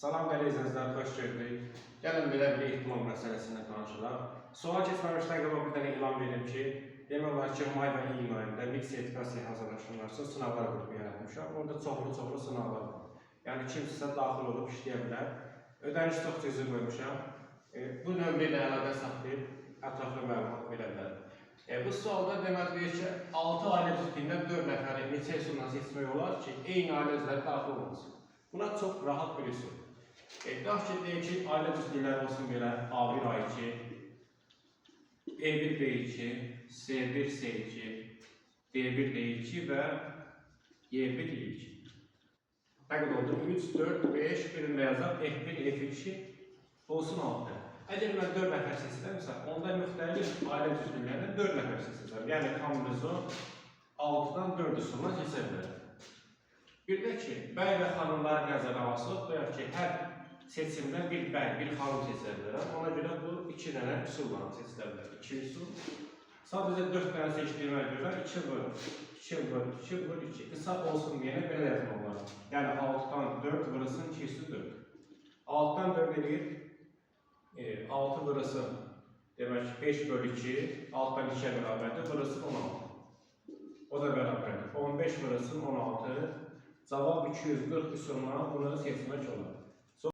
Salam dəyərli izləyicilər, xoş gördük. Gəlin belə bir ehtimal məsələsindən danışırıq. Sual keçməmişdən qabaq bir dənə elan verim ki, demək olar ki, may və iyun ayında MİQ sertifikasiyaya hazırlaşanlar üçün sınavlar qrupu yaratmışam. Orada çoxlu sınavlar var. Yəni kimsə daxil olub işləyə bilər. Ödəniş çox cüzi qoymuşam. Bu nömrə ilə əlaqə saxlayıb ətraflı məlumat verə bilərəm. Bu sualda deməli ki, 6 ailə cütlüyündən 4 nəfəri neçə üsulla seçmək olar ki, eyni ailə üzrə daxil olmasın. Buna çox rahat bir üsul. Tutaq ki, deyək ki, ailə cütlükləri olsun belə A1, A2, B1, B2, C1, C2, D1, D2 və Y1, Y2. Təqdim oldu 3, 4, 5, birində yazaq F1, F2 olsun 6. Əgər mən 4 nəfər seçirəmsə, onda müxtəlif ailə cütlüklərindən 4 nəfər seçəcəm. Yəni kombinizon 6-dan 4 üsulla keçə bilərəm. Bir də ki, bəy və xanımları nəzərə alsaq, deyək ki, hər seçimdə bir bəy, bir xanım seçə bilərəm. Ona görə bu 2 dənə üsulla seçilə bilər. 2 üsul. Sadəcə 4 dənə seçdiyimə görə 2 vur, 2 vur, 2 vur, 2. Qısa olsun deyənə belə yazmaq olar. Yəni 6-dan 4 vurulsun, 2 üstü 4. 6-dan 4 edir, 6 vurulsun, demək ki, 5 bölü 2, 6-dan 2-yə bərabərdir, vurulsun 16. O da bərabərdir. 15 vurulsun 16. Cavab 240 üsulla bunu seçmək olar.